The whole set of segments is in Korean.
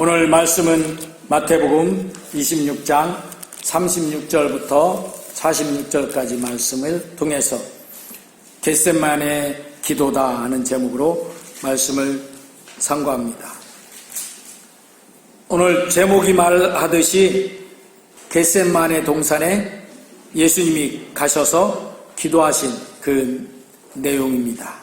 오늘 말씀은 마태복음 26장 36절부터 46절까지 말씀을 통해서 겟세마네 기도다 하는 제목으로 말씀을 상고합니다. 오늘 제목이 말하듯이 겟세마네 동산에 예수님이 가셔서 기도하신 그 내용입니다.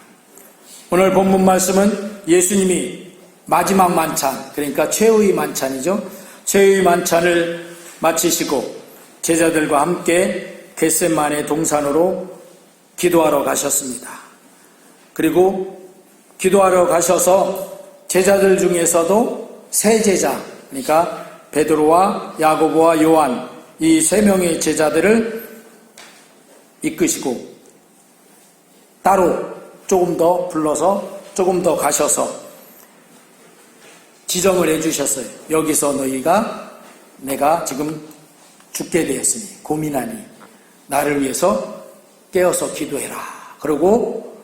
오늘 본문 말씀은 예수님이 마지막 만찬, 그러니까 최후의 만찬이죠. 최후의 만찬을 마치시고 제자들과 함께 겟세마네 동산으로 기도하러 가셨습니다. 그리고 기도하러 가셔서 제자들 중에서도 세 제자, 그러니까 베드로와 야고보와 요한, 이 세 명의 제자들을 이끄시고 따로 조금 더 불러서 조금 더 가셔서 지정을 해주셨어요. 여기서 너희가 내가 지금 죽게 되었으니 고민하니 나를 위해서 깨어서 기도해라. 그리고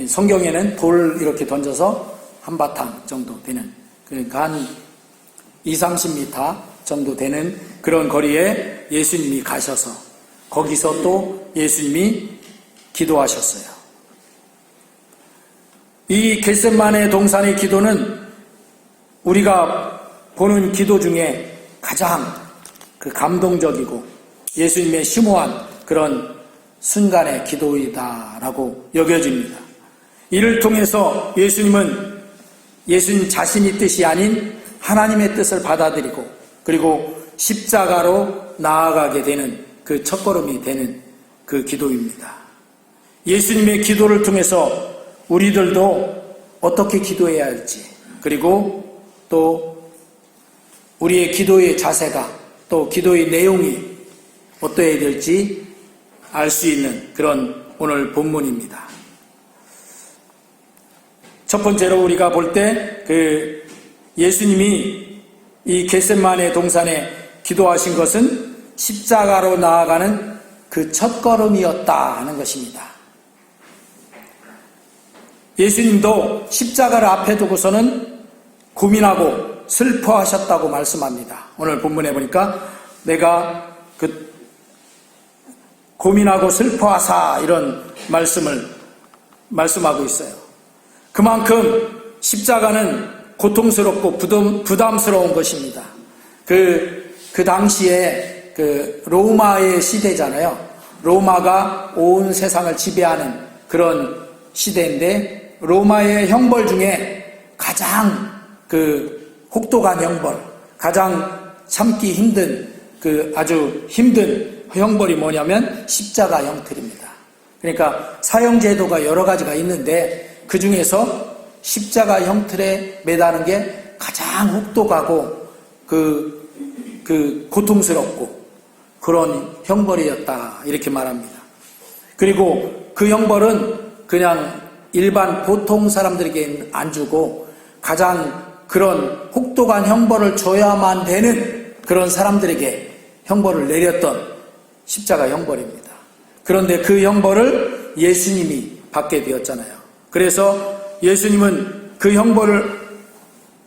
성경에는 돌 이렇게 던져서 한바탕 정도 되는, 그러니까 한 20-30m 정도 되는 그런 거리에 예수님이 가셔서 거기서 또 예수님이 기도하셨어요. 이 겟세마네 동산의 기도는 우리가 보는 기도 중에 가장 감동적이고 예수님의 심오한 그런 순간의 기도이다라고 여겨집니다. 이를 통해서 예수님은 예수님 자신의 뜻이 아닌 하나님의 뜻을 받아들이고 그리고 십자가로 나아가게 되는 그 첫걸음이 되는 그 기도입니다. 예수님의 기도를 통해서 우리들도 어떻게 기도해야 할지, 그리고 또 우리의 기도의 자세가, 또 기도의 내용이 어떠해야 될지 알 수 있는 그런 오늘 본문입니다. 첫 번째로 우리가 볼 때 예수님이 이 겟세마네 동산에 기도하신 것은 십자가로 나아가는 그 첫걸음이었다 하는 것입니다. 예수님도 십자가를 앞에 두고서는 고민하고 슬퍼하셨다고 말씀합니다. 오늘 본문에 보니까 내가 고민하고 슬퍼하사 이런 말씀을 말씀하고 있어요. 그만큼 십자가는 고통스럽고 부담스러운 것입니다. 그 당시에 로마의 시대잖아요. 로마가 온 세상을 지배하는 그런 시대인데 로마의 형벌 중에 가장 혹독한 형벌, 가장 참기 힘든 아주 힘든 형벌이 뭐냐면 십자가 형틀입니다. 그러니까 사형제도가 여러 가지가 있는데 그 중에서 십자가 형틀에 매다는 게 가장 혹독하고 고통스럽고 그런 형벌이었다 이렇게 말합니다. 그리고 그 형벌은 그냥 일반 보통 사람들에게 안 주고 가장 그런 혹독한 형벌을 줘야만 되는 그런 사람들에게 형벌을 내렸던 십자가 형벌입니다. 그런데 그 형벌을 예수님이 받게 되었잖아요. 그래서 예수님은 그 형벌을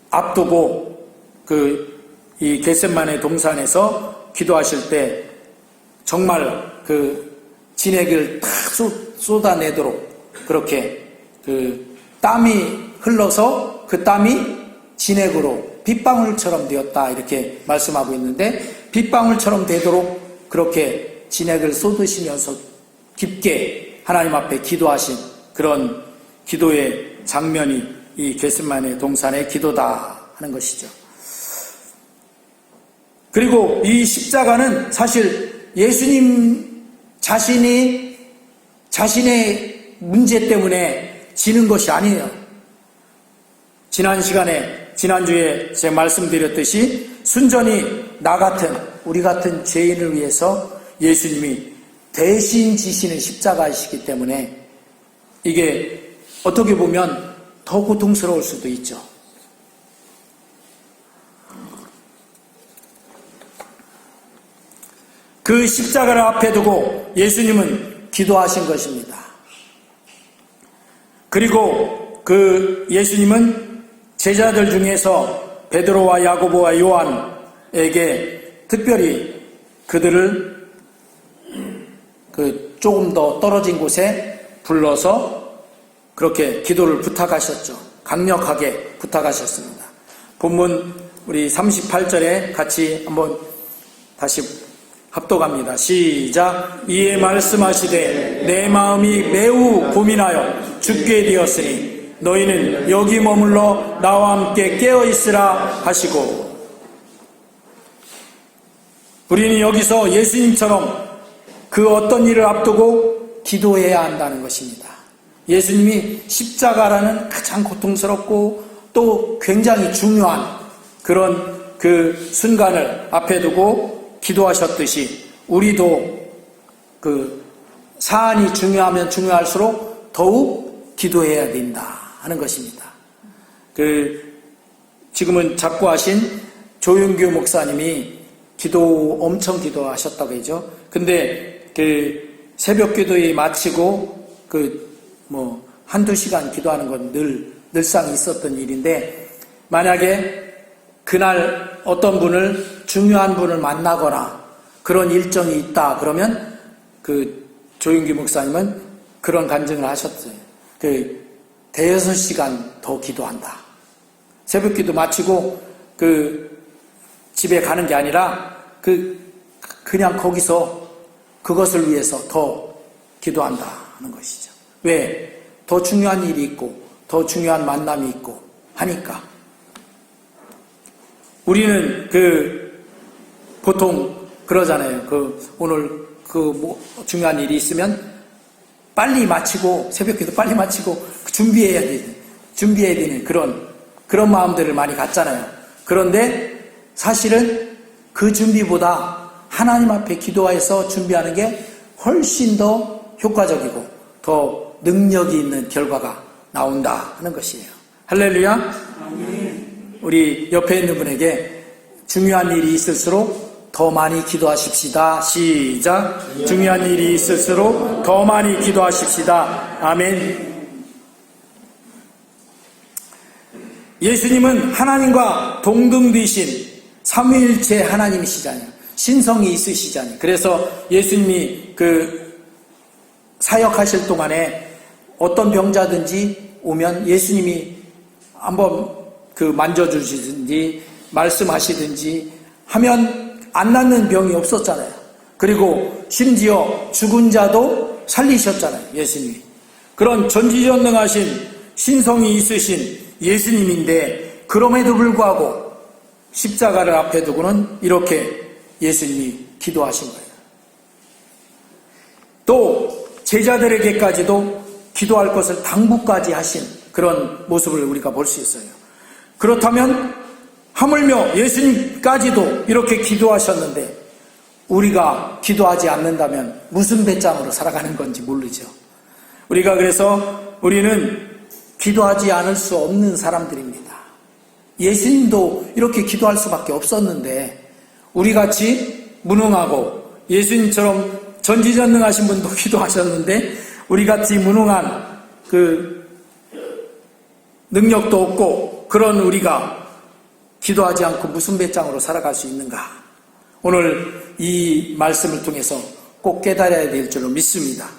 앞두고 이 겟세마네 동산에서 기도하실 때 정말 진액을 탁 쏟아내도록 그렇게 땀이 흘러서 그 땀이 진액으로 빗방울처럼 되었다 이렇게 말씀하고 있는데 빗방울처럼 되도록 그렇게 진액을 쏟으시면서 깊게 하나님 앞에 기도하신 그런 기도의 장면이 이 겟세마네 동산의 기도다 하는 것이죠. 그리고 이 십자가는 사실 예수님 자신의 문제 때문에 지는 것이 아니에요. 지난주에 제가 말씀드렸듯이 순전히 우리 같은 죄인을 위해서 예수님이 대신 지시는 십자가이시기 때문에 이게 어떻게 보면 더 고통스러울 수도 있죠. 그 십자가를 앞에 두고 예수님은 기도하신 것입니다. 그리고 예수님은 제자들 중에서 베드로와 야고보와 요한에게 특별히 그들을 조금 더 떨어진 곳에 불러서 그렇게 기도를 부탁하셨죠. 강력하게 부탁하셨습니다. 본문 우리 38절에 같이 한번 다시 합독합니다. 시작. 이에 말씀하시되 내 마음이 매우 고민하여 죽게 되었으니 너희는 여기 머물러 나와 함께 깨어있으라 하시고. 우리는 여기서 예수님처럼 그 어떤 일을 앞두고 기도해야 한다는 것입니다. 예수님이 십자가라는 가장 고통스럽고 또 굉장히 중요한 그런 그 순간을 앞에 두고 기도하셨듯이 우리도 그 사안이 중요하면 중요할수록 더욱 기도해야 된다 하는 것입니다. 지금은 잡고하신 조윤규 목사님이 엄청 기도하셨다고 하죠. 근데 새벽 기도에 마치고 한두 시간 기도하는 건 늘상 있었던 일인데, 만약에 그날 어떤 분을, 중요한 분을 만나거나 그런 일정이 있다 그러면 조윤기 목사님은 그런 간증을 하셨어요. 대여섯 시간 더 기도한다. 새벽 기도 마치고 집에 가는 게 아니라 그냥 거기서 그것을 위해서 더 기도한다 하는 것이죠. 왜? 더 중요한 일이 있고 더 중요한 만남이 있고 하니까. 우리는 보통 그러잖아요. 오늘 중요한 일이 있으면 빨리 마치고, 새벽기도 빨리 마치고 준비해야 되는 그런 마음들을 많이 갖잖아요. 그런데 사실은 그 준비보다 하나님 앞에 기도해서 준비하는 게 훨씬 더 효과적이고 더 능력이 있는 결과가 나온다 하는 것이에요. 할렐루야. 아멘. 우리 옆에 있는 분에게 중요한 일이 있을수록 더 많이 기도하십시다. 시작. 중요한 일이 있을수록 더 많이 기도하십시다. 아멘. 예수님은 하나님과 동등되신 삼위일체 하나님이시잖아요. 신성이 있으시잖아요. 그래서 예수님이 사역하실 동안에 어떤 병자든지 오면 예수님이 한번 만져주시든지 말씀하시든지 하면 안 낫는 병이 없었잖아요. 그리고 심지어 죽은 자도 살리셨잖아요. 예수님이. 그런 전지전능하신 신성이 있으신 예수님인데, 그럼에도 불구하고 십자가를 앞에 두고는 이렇게 예수님이 기도하신 거예요. 또 제자들에게까지도 기도할 것을 당부까지 하신 그런 모습을 우리가 볼 수 있어요. 그렇다면 하물며 예수님까지도 이렇게 기도하셨는데 우리가 기도하지 않는다면 무슨 배짱으로 살아가는 건지 모르죠. 우리는 기도하지 않을 수 없는 사람들입니다. 예수님도 이렇게 기도할 수밖에 없었는데, 우리같이 무능하고 예수님처럼 전지전능하신 분도 기도하셨는데 우리같이 무능한 능력도 없고 그런 우리가 기도하지 않고 무슨 배짱으로 살아갈 수 있는가? 오늘 이 말씀을 통해서 꼭 깨달아야 될 줄로 믿습니다.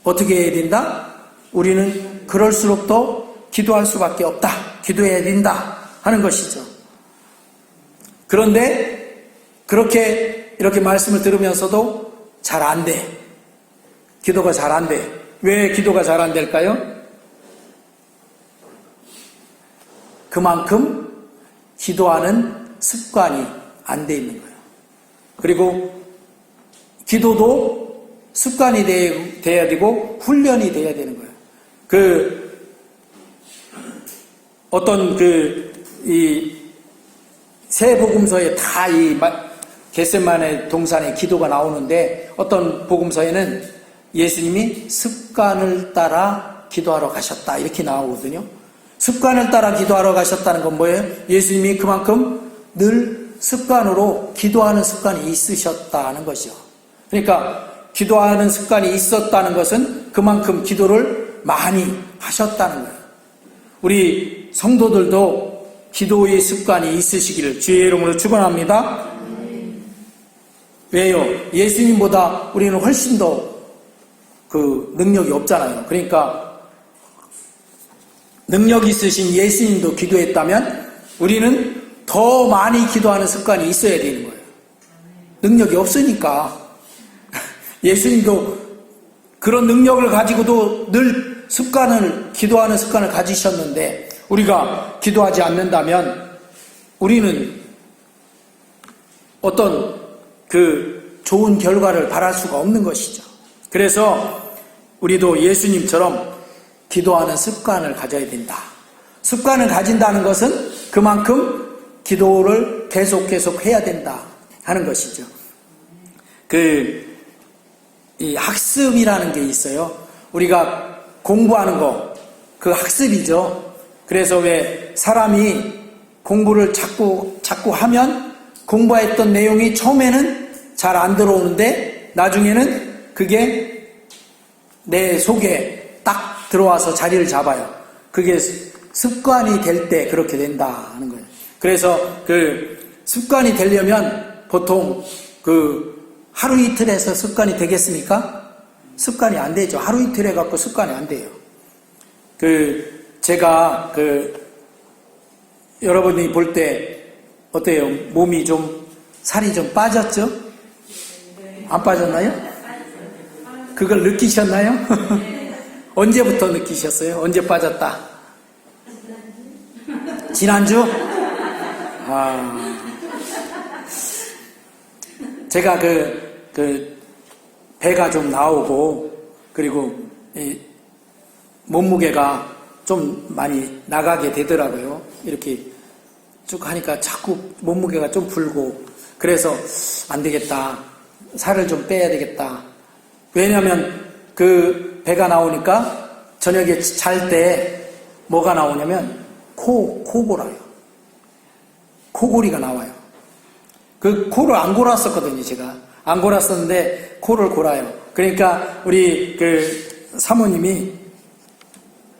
어떻게 해야 된다? 우리는 그럴수록 더 기도할 수밖에 없다. 기도해야 된다 하는 것이죠. 그런데 이렇게 말씀을 들으면서도 잘 안 돼. 기도가 잘 안 돼. 왜 기도가 잘 안 될까요? 그만큼 기도하는 습관이 안 돼 있는 거예요. 그리고 기도도 습관이 돼야 되고 훈련이 돼야 되는 거예요. 새 복음서에 다 겟세마네 동산의 기도가 나오는데, 어떤 복음서에는 예수님이 습관을 따라 기도하러 가셨다 이렇게 나오거든요. 습관을 따라 기도하러 가셨다는 건 뭐예요? 예수님이 그만큼 늘 습관으로 기도하는 습관이 있으셨다는 것이죠. 그러니까 기도하는 습관이 있었다는 것은 그만큼 기도를 많이 하셨다는 거예요. 우리 성도들도 기도의 습관이 있으시기를 주의 이름으로 축원합니다. 왜요? 예수님보다 우리는 훨씬 더 그 능력이 없잖아요. 그러니까 능력 있으신 예수님도 기도했다면 우리는 더 많이 기도하는 습관이 있어야 되는 거예요. 능력이 없으니까. 예수님도 그런 능력을 가지고도 늘 기도하는 습관을 가지셨는데 우리가 기도하지 않는다면 우리는 어떤 그 좋은 결과를 바랄 수가 없는 것이죠. 그래서 우리도 예수님처럼 기도하는 습관을 가져야 된다. 습관을 가진다는 것은 그만큼 기도를 계속 해야 된다 하는 것이죠. 이 학습이라는 게 있어요. 우리가 공부하는 거, 그 학습이죠. 그래서 왜 사람이 공부를 자꾸 하면 공부했던 내용이 처음에는 잘 안 들어오는데 나중에는 그게 내 속에 딱 들어와서 자리를 잡아요. 그게 습관이 될 때 그렇게 된다 하는 거예요. 그래서 그 습관이 되려면 보통 그 하루 이틀 해서 습관이 되겠습니까? 습관이 안 되죠. 하루 이틀 해갖고 습관이 안 돼요. 제가 여러분이 볼 때 어때요? 몸이 살이 좀 빠졌죠? 안 빠졌나요? 그걸 느끼셨나요? 언제부터 느끼셨어요? 언제 빠졌다? 지난주? 제가 배가 좀 나오고, 그리고 몸무게가 좀 많이 나가게 되더라고요. 이렇게 쭉 하니까 자꾸 몸무게가 좀 불고, 그래서 안 되겠다. 살을 좀 빼야 되겠다. 왜냐면 그 배가 나오니까 저녁에 잘 때 뭐가 나오냐면 코골아요. 코골이가 나와요. 그 코를 안 골았었거든요, 제가. 안 골았었는데 코를 골아요. 그러니까 우리 사모님이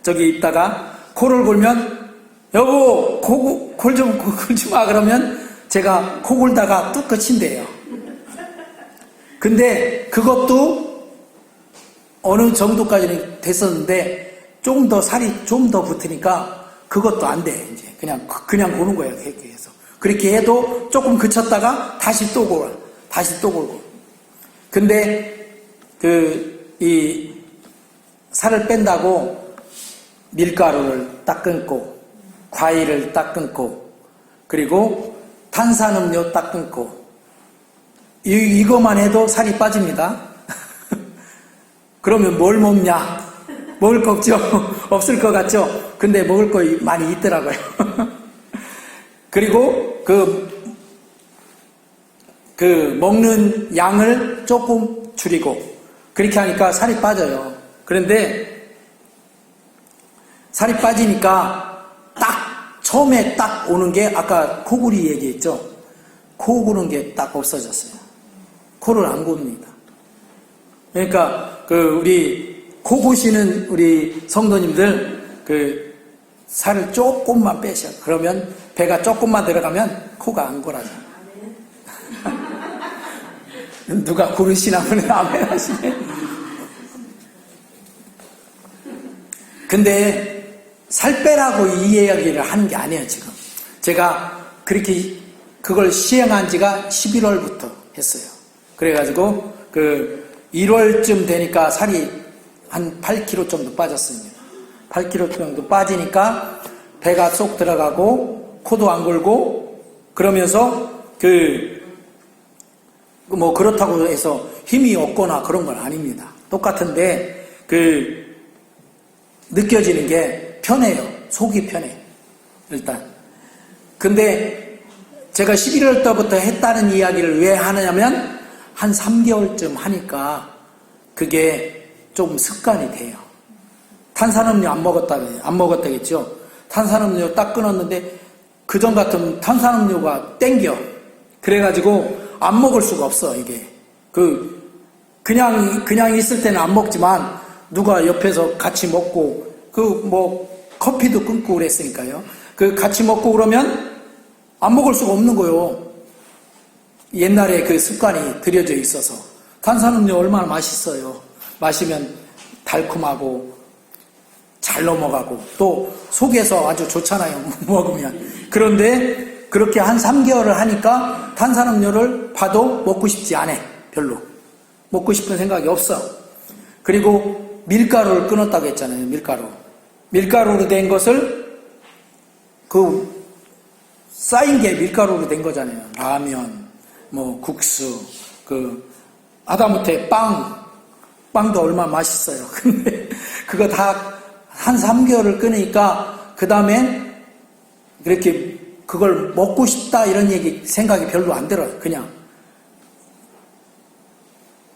저기 있다가 코를 골면 여보 콜 좀 골지 마 그러면 제가 코 골다가 뚝 끝인데요. 근데 그것도 어느 정도까지는 됐었는데 좀 더 살이 좀 더 붙으니까 그것도 안 돼. 이제 그냥 고는 거예요. 계속. 그렇게 해도 조금 그쳤다가 다시 또 골아. 다시 또 골고. 근데 이 살을 뺀다고 밀가루를 딱 끊고 과일을 딱 끊고 그리고 탄산음료 딱 끊고 이거만 해도 살이 빠집니다. 그러면 뭘 먹냐? 먹을 거 없죠? 없을 것 같죠? 근데 먹을 거 많이 있더라고요. 그리고 먹는 양을 조금 줄이고 그렇게 하니까 살이 빠져요. 그런데 살이 빠지니까 처음에 딱 오는 게 아까 코골이 얘기했죠? 코 고는 게 딱 없어졌어요. 코를 안 곱니다. 그러니까 우리 코 고시는 우리 성도님들 살을 조금만 빼셔. 그러면 배가 조금만 들어가면 코가 안 골아져요. 누가 고르시나 보네. 아멘 하시네. 근데 살 빼라고 이 이야기를 하는 게 아니에요, 지금. 제가 그걸 시행한 지가 11월부터 했어요. 그래가지고 1월쯤 되니까 살이 한 8kg 정도 빠졌습니다. 8kg 정도 빠지니까 배가 쏙 들어가고 코도 안 골고 그러면서 뭐 그렇다고 해서 힘이 없거나 그런 건 아닙니다. 똑같은데 느껴지는 게 편해요. 속이 편해요. 일단. 근데 제가 11월 때부터 했다는 이야기를 왜 하느냐면 한 3개월쯤 하니까 그게 좀 습관이 돼요. 탄산음료 안 먹었다겠죠. 탄산음료 딱 끊었는데 그전 같으면 탄산음료가 땡겨. 그래가지고 안 먹을 수가 없어, 이게. 그냥 있을 때는 안 먹지만 누가 옆에서 같이 먹고 커피도 끊고 그랬으니까요. 그 같이 먹고 그러면 안 먹을 수가 없는 거요. 옛날에 그 습관이 들여져 있어서. 탄산음료 얼마나 맛있어요. 마시면 달콤하고 잘 넘어가고 또 속에서 아주 좋잖아요. 먹으면. 그런데 그렇게 한 3개월을 하니까 탄산음료를 봐도 먹고 싶지 않아. 별로. 먹고 싶은 생각이 없어. 그리고 밀가루를 끊었다고 했잖아요. 밀가루로 된 것을 쌓인 게 밀가루로 된 거잖아요. 라면, 국수, 하다못해 빵도 얼마나 맛있어요. 근데 그거 다 한 3개월을 끊으니까 그 다음에 그렇게 그걸 먹고 싶다 이런 생각이 별로 안 들어요. 그냥.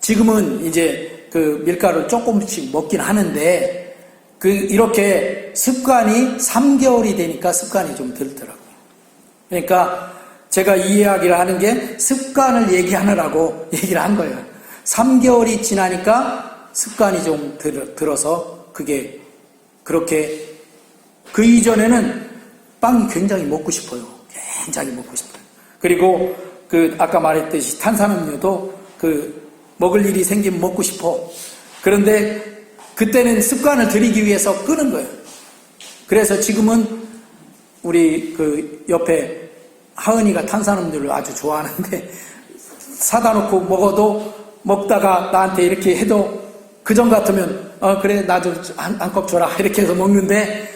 지금은 이제 그 밀가루 조금씩 먹긴 하는데 이렇게 습관이 3개월이 되니까 습관이 좀 들더라고요. 그러니까 제가 이 이야기를 하는 게 습관을 얘기하느라고 얘기를 한 거예요. 3개월이 지나니까 습관이 좀 들어서 그게 그렇게 그 이전에는 빵이 굉장히 먹고 싶어요. 굉장히 먹고 싶어요. 그리고 아까 말했듯이 탄산음료도 먹을 일이 생기면 먹고 싶어. 그런데 그때는 습관을 들이기 위해서 끄는 거예요. 그래서 지금은 우리 옆에 하은이가 탄산음료를 아주 좋아하는데 사다 놓고 먹다가 나한테 이렇게 해도 그전 같으면 그래 나도 한 컵 줘라 이렇게 해서 먹는데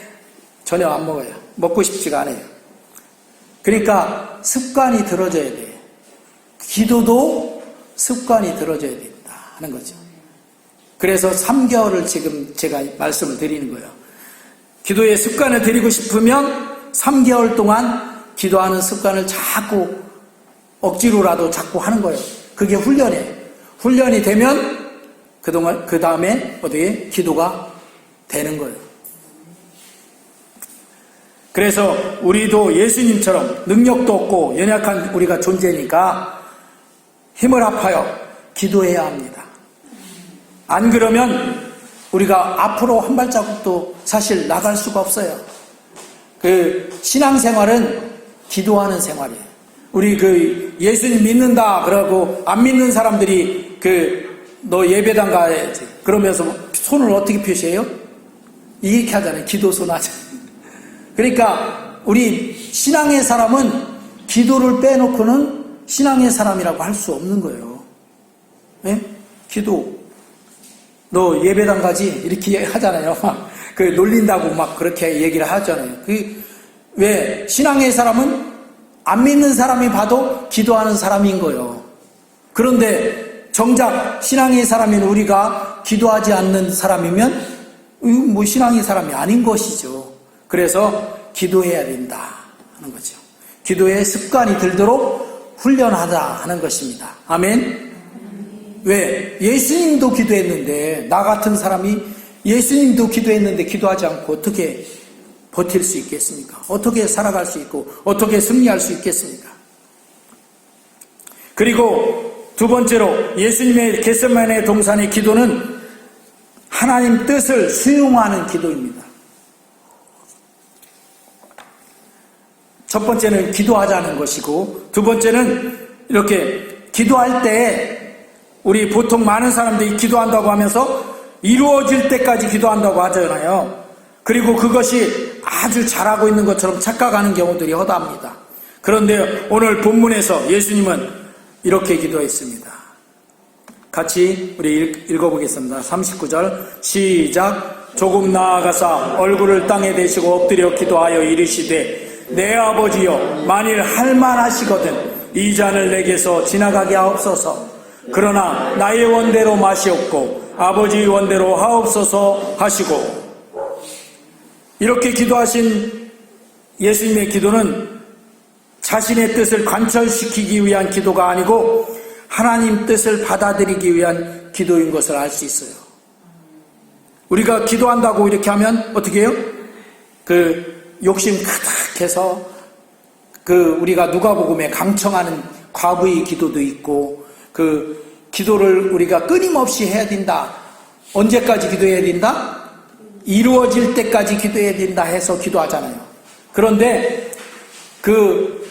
전혀 안 먹어요. 먹고 싶지가 않아요. 그러니까 습관이 들어져야 돼요. 기도도 습관이 들어져야 된다 하는 거죠. 그래서 3개월을 지금 제가 말씀을 드리는 거예요. 기도의 습관을 들이고 싶으면 3개월 동안 기도하는 습관을 자꾸 억지로라도 자꾸 하는 거예요. 그게 훈련이에요. 훈련이 되면 그 다음에 어디에 기도가 되는 거예요. 그래서 우리도 예수님처럼 능력도 없고 연약한 우리가 존재니까 힘을 합하여 기도해야 합니다. 안 그러면 우리가 앞으로 한 발자국도 사실 나갈 수가 없어요. 신앙생활은 기도하는 생활이에요. 우리 예수님 믿는다 그러고 안 믿는 사람들이 너 예배당 가야지 그러면서 손을 어떻게 표시해요? 이렇게 하잖아요. 기도손 하잖아요. 그러니까 우리 신앙의 사람은 기도를 빼놓고는 신앙의 사람이라고 할 수 없는 거예요. 네? 기도 너 예배당 가지 이렇게 하잖아요. 막 놀린다고 막 그렇게 얘기를 하잖아요. 왜 신앙의 사람은 안 믿는 사람이 봐도 기도하는 사람인 거예요. 그런데 정작 신앙의 사람인 우리가 기도하지 않는 사람이면 신앙의 사람이 아닌 것이죠. 그래서 기도해야 된다 하는 거죠. 기도의 습관이 들도록 훈련하자 하는 것입니다. 아멘. 왜? 예수님도 기도했는데 나 같은 사람이 예수님도 기도했는데 기도하지 않고 어떻게 버틸 수 있겠습니까? 어떻게 살아갈 수 있고 어떻게 승리할 수 있겠습니까? 그리고 두 번째로 예수님의 겟세마네 동산의 기도는 하나님 뜻을 수용하는 기도입니다. 첫 번째는 기도하자는 것이고 두 번째는 이렇게 기도할 때 우리 보통 많은 사람들이 기도한다고 하면서 이루어질 때까지 기도한다고 하잖아요. 그리고 그것이 아주 잘하고 있는 것처럼 착각하는 경우들이 허다합니다. 그런데 오늘 본문에서 예수님은 이렇게 기도했습니다. 같이 우리 읽어보겠습니다. 39절 시작. 조금 나아가사 얼굴을 땅에 대시고 엎드려 기도하여 이르시되 내 아버지여 만일 할만하시거든 이 잔을 내게서 지나가게 하옵소서. 그러나 나의 원대로 마시옵고 아버지의 원대로 하옵소서 하시고. 이렇게 기도하신 예수님의 기도는 자신의 뜻을 관철시키기 위한 기도가 아니고 하나님 뜻을 받아들이기 위한 기도인 것을 알 수 있어요. 우리가 기도한다고 이렇게 하면 어떻게 해요? 욕심 가득해서 우리가 누가복음에 강청하는 과부의 기도도 있고 기도를 우리가 끊임없이 해야 된다. 언제까지 기도해야 된다? 이루어질 때까지 기도해야 된다 해서 기도하잖아요. 그런데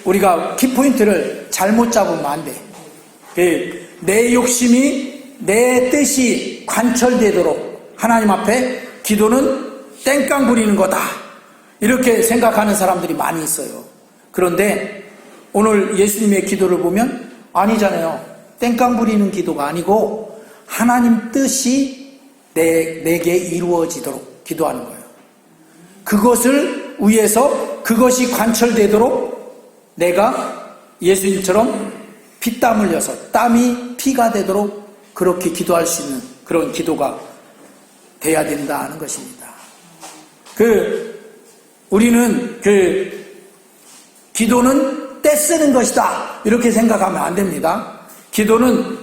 우리가 키포인트를 잘못 잡으면 안 돼. 내 욕심이 내 뜻이 관철되도록 하나님 앞에 기도는 땡깡 부리는 거다. 이렇게 생각하는 사람들이 많이 있어요. 그런데 오늘 예수님의 기도를 보면 아니잖아요. 땡깡 부리는 기도가 아니고 하나님 뜻이 내게 이루어지도록 기도하는 거예요. 그것을 위해서 그것이 관철되도록 내가 예수님처럼 피땀 흘려서 땀이 피가 되도록 그렇게 기도할 수 있는 그런 기도가 돼야 된다는 것입니다. 우리는 기도는 떼쓰는 것이다 이렇게 생각하면 안 됩니다. 기도는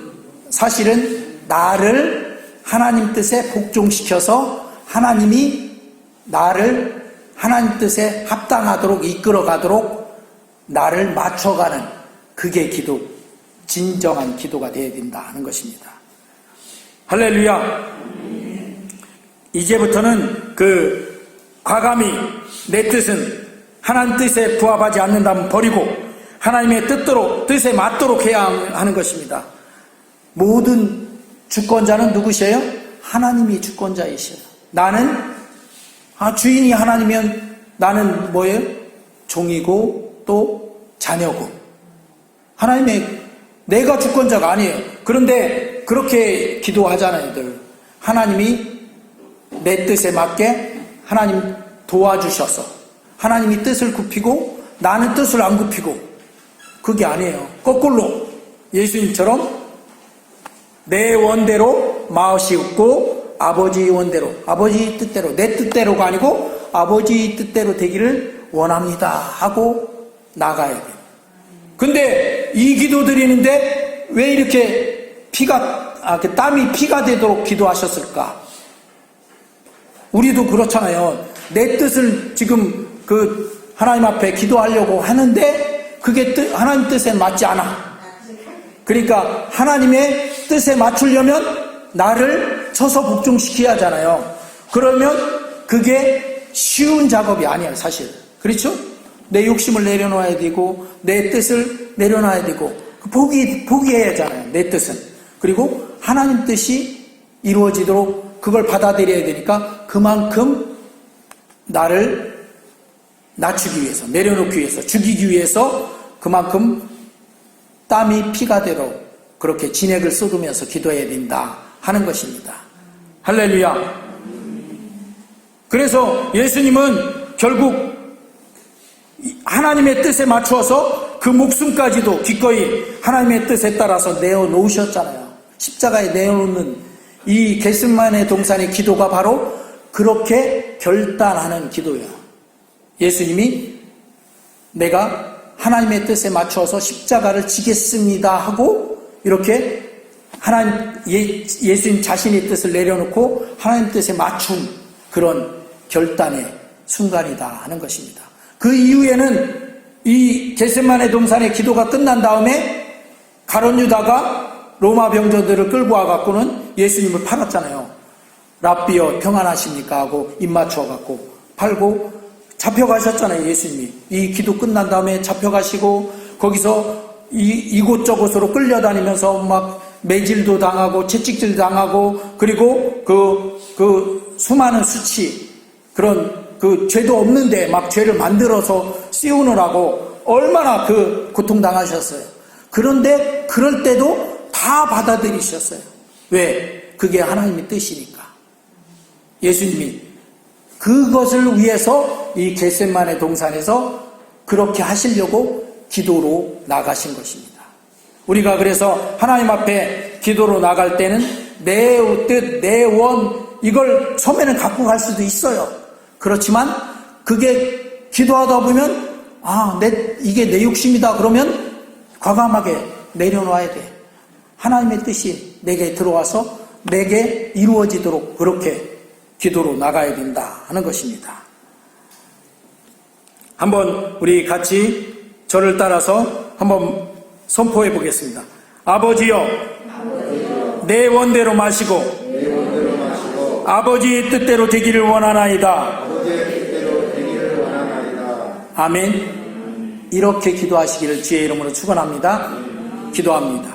사실은 나를 하나님 뜻에 복종시켜서 하나님이 나를 하나님 뜻에 합당하도록 이끌어가도록 나를 맞춰가는 그게 기도, 진정한 기도가 되어야 된다 하는 것입니다. 할렐루야. 이제부터는 과감히 내 뜻은 하나님 뜻에 부합하지 않는다면 버리고 하나님의 뜻에 맞도록 해야 하는 것입니다. 모든 주권자는 누구시에요? 하나님이 주권자이시에요. 나는 주인이 하나님이면 나는 뭐예요? 종이고 또 자녀고 내가 주권자가 아니에요. 그런데 그렇게 기도하잖아요. 늘 하나님이 내 뜻에 맞게 하나님 도와주셔서 하나님이 뜻을 굽히고 나는 뜻을 안 굽히고 그게 아니에요. 거꾸로 예수님처럼 내 원대로 마으시옵고 아버지 원대로 아버지 뜻대로 내 뜻대로가 아니고 아버지 뜻대로 되기를 원합니다 하고 나가야 돼요. 근데 이 기도 드리는데 왜 이렇게 땀이 피가 되도록 기도하셨을까? 우리도 그렇잖아요. 내 뜻을 지금 하나님 앞에 기도하려고 하는데 그게 하나님 뜻에 맞지 않아. 그러니까 하나님의 뜻에 맞추려면 나를 쳐서 복종시켜야 하잖아요. 그러면 그게 쉬운 작업이 아니에요, 사실. 그렇죠? 내 욕심을 내려놔야 되고 내 뜻을 내려놔야 되고 포기해야 하잖아요, 내 뜻은. 그리고 하나님 뜻이 이루어지도록 그걸 받아들여야 되니까 그만큼 나를 낮추기 위해서, 내려놓기 위해서, 죽이기 위해서 그만큼 땀이 피가 되도록 그렇게 진액을 쏟으면서 기도해야 된다 하는 것입니다. 할렐루야. 그래서 예수님은 결국 하나님의 뜻에 맞추어서 그 목숨까지도 기꺼이 하나님의 뜻에 따라서 내어놓으셨잖아요. 십자가에 내어놓는 이 겟세마네 동산의 기도가 바로 그렇게 결단하는 기도예요. 예수님이 내가 하나님의 뜻에 맞춰서 십자가를 지겠습니다 하고 이렇게 예수님 자신의 뜻을 내려놓고 하나님 뜻에 맞춘 그런 결단의 순간이다 하는 것입니다. 그 이후에는 이 겟세마네 동산의 기도가 끝난 다음에 가룟 유다가 로마 병정들을 끌고 와갖고는 예수님을 팔았잖아요. 랍비여 평안하십니까 하고 입 맞춰갖고 팔고 잡혀가셨잖아요. 예수님이 이 기도 끝난 다음에 잡혀가시고 거기서 이곳저곳으로 끌려다니면서 막 매질도 당하고 채찍질 당하고 그리고 그 수많은 수치 그런 죄도 없는데 막 죄를 만들어서 씌우느라고 얼마나 고통당하셨어요. 그런데 그럴 때도 다 받아들이셨어요. 왜? 그게 하나님의 뜻이니까. 예수님이 그것을 위해서 이 겟세마네 동산에서 그렇게 하시려고 기도로 나가신 것입니다. 우리가 그래서 하나님 앞에 기도로 나갈 때는 내 뜻, 내 원 이걸 처음에는 갖고 갈 수도 있어요. 그렇지만 그게 기도하다 보면 이게 내 욕심이다 그러면 과감하게 내려놔야 돼. 하나님의 뜻이 내게 들어와서 내게 이루어지도록 그렇게 기도로 나가야 된다 하는 것입니다. 한번 우리 같이 저를 따라서 한번 선포해 보겠습니다. 아버지여, 내 원대로 마시고 아버지의 뜻대로 되기를 원하나이다. 아멘. 이렇게 기도하시기를 주의 이름으로 축원합니다. 기도합니다.